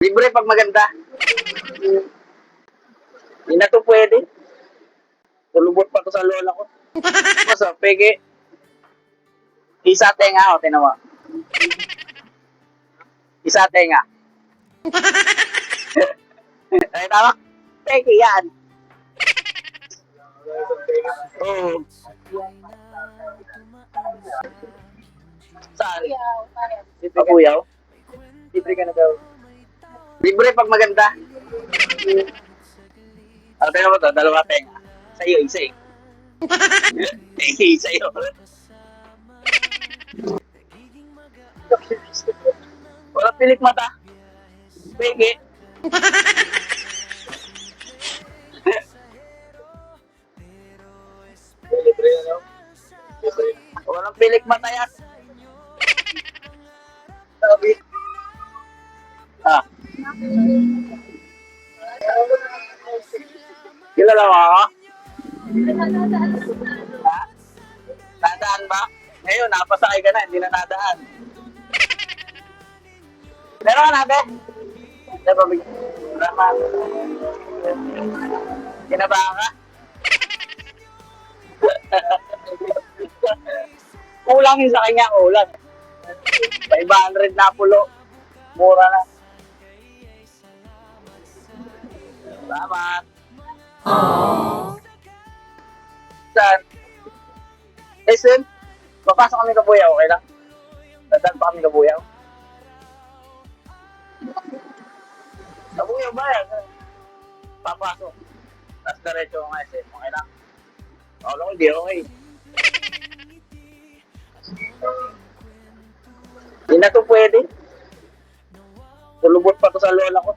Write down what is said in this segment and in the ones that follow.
Libre pag maganda. Hindi na to pwede. Kulubot pa to sa lola ko. Basta, pege. Isa tenga, o, tinawa. Isa tenga. Ay, tama? Pege yan. Oo. Saan? Pabuyaw? Libre ka na daw. Libre pag maganda. Tingnan mo to, dalawa tenga. Sa'yo, isa eh. Sa'yo. Walang pilik mata. Pege. Walang pilik mata yan. Sabi. Ah. Kilala mo ako? Ha? Nadaan ba? Ngayon, napasakay ka na, hindi na nadaan. Meron ka natin? Hindi ba? Salamat. Kinabahan ka? Kulang yun sa kanya, kulang. 500 na pulo. Mura na. Salamat. Saan? SM? Papasok kami Kabuyaw, okay lang? Dadaan pa kami Kabuyaw. Kabuyaw ba yan? Papasok. Tapos diretso ko nga SM, okay lang? Ako hindi okay. Hindi na to pwede. Kulubot pa to sa lola ko.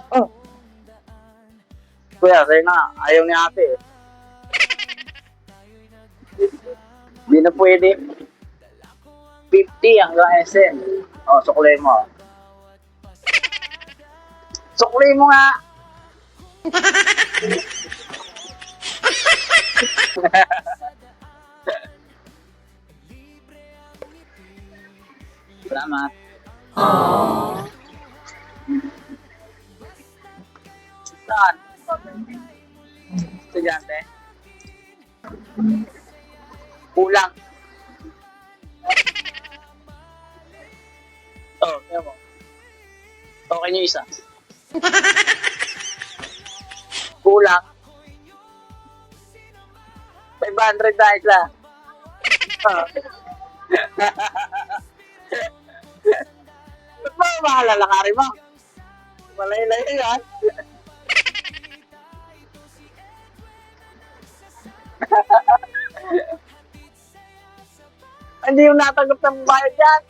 Oh. Kuya, sa'yo na. Ayaw ni ate eh. Hindi na pwede. 50 hanggang SM. O, suklay mo. Suklay mo nga. Salamat. Saan? Estudyante? Kulang. Oh, kaya mo. Okay niyo isa. Kulang. 500 na isa. Oh. Ba't mo mahalala ka rin mo? Malay-lay yan. Hindi yung natanggap ng bayad yan.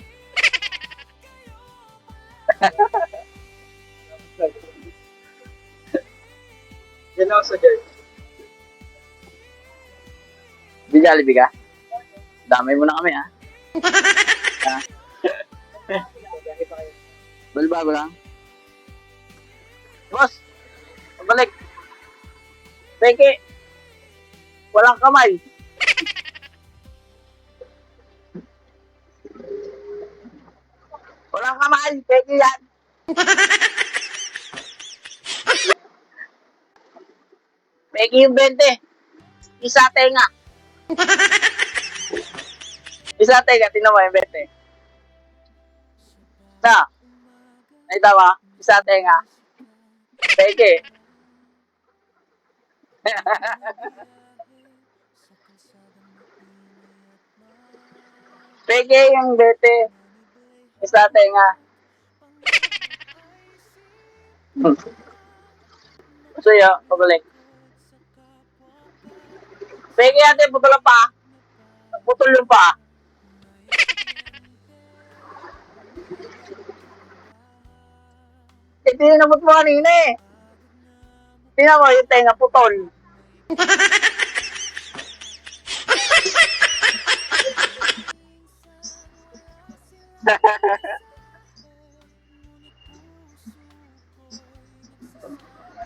Yan ako sa George. Di Jollibee ka? Damay mo na kami ha. Ha? Balbago lang. Boss! Pabalik! Peke! Walang kamay! Walang kamay! Peke yan! Peke yung 20! Isa tenga! Isa tenga, tinan mo yung 20. Sa? Ay tawa? Isa tenga. Peke. Peke yung 20. Isa tenga. So yun, pabalik. Peke ate, putol ang pa. Putol yung pa. Tinamot mo kanina eh. Tingnan mo yung tenga, putol.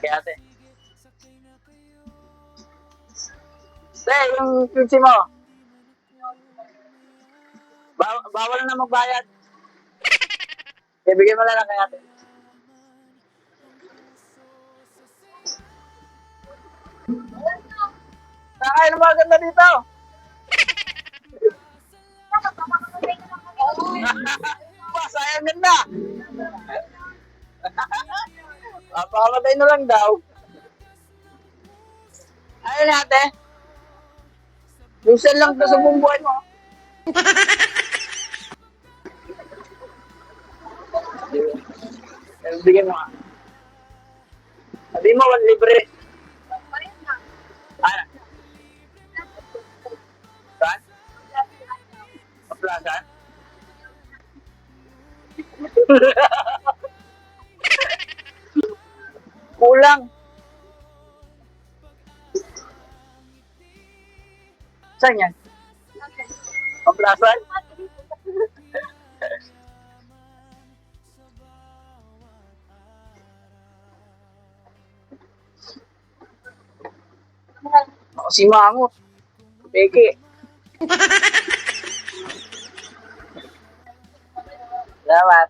Kaya ate. Yung pinsi mo. Bawal na magbayad. Ibigay mo na lang kay ate. Nakakain ng mga ganda dito. Ba, sayang ganda. Papakamatay na lang daw. Ayun ate. Minsan lang to sa buong buhay mo. Bigyan mo nga. Sabi mo, wala libre. Ano? Saan? Paplasan? Kulang. Saan yan? Paplasan? Ako si Mangot. Peke. Salamat.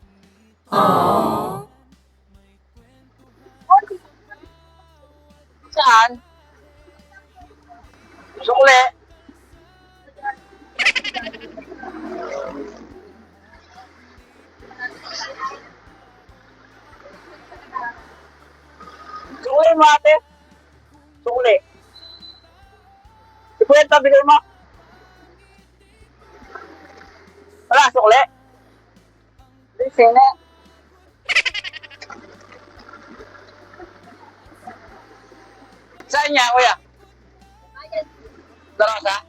Saan? Sukle. Sukle mo ate. Sukle. Si Kwenta, bigay mo. Wala, sukle. Sine. Saan niya, kuya? Darasa?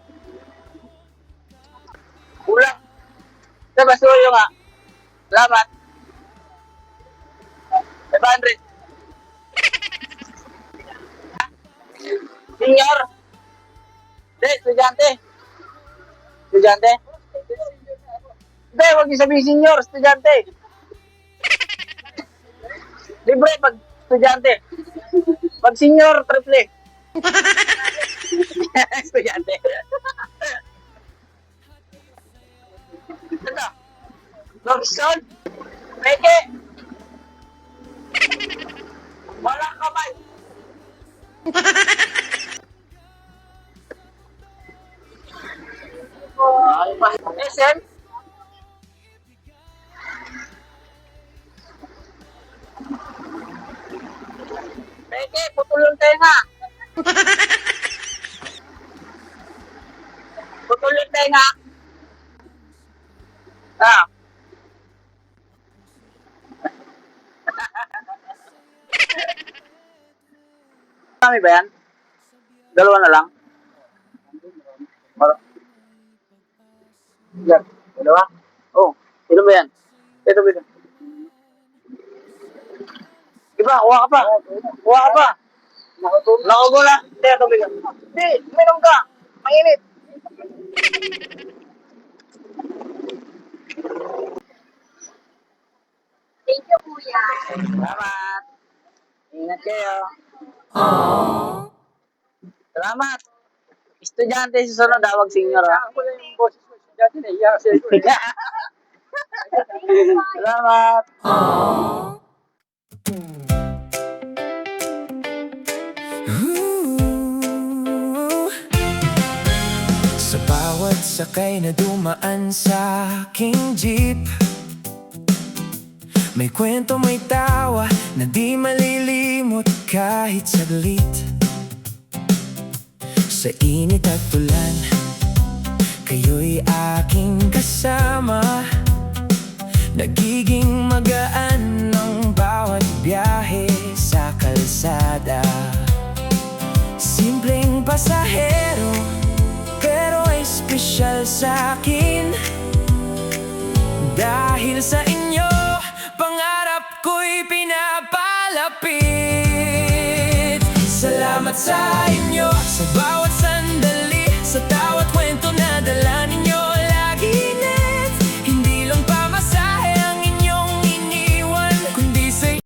Kulang. Diba, suyo nga. Salamat. 500. Senior? Hindi, estudyante. Estudyante? Hindi, huwag niyo sabihin senior, estudyante. Libre pag estudyante. Pag senior, triple. Estudyante. Ito. Lobson. Peke. Walang kamay. SM? Peke, putol yung tenga. Putol yung tenga. Ah. Kami ba yan? Dalawa na lang? Yan. Dalawa? Oh. Sino ba yan? Ito ba yan? Iba, kuha ka pa. Kuha ka pa. Nakaubo na. Hindi, ito ba yan? Hindi, uminom ka. Mainit. Thank you, Kuya. Salamat. Ingat kayo. Salamat. Estudyante sa sunod, awag senior. Ako lang yung boses ko. Estudyante na iya kasi ito. Salamat. Sa bawat sakay na dumaan sa aking jeep, may kwento, may tawa na di malilimot kahit saglit. Sa init at ulan, kayo'y aking kasama. Nagiging magaan ang bawat biyahe sa kalsada. Simpleng pasahero, pero espesyal sa akin. Dahil sa inyo, pangarap ko'y pinapalapit. Salamat sa inyo, sa bawat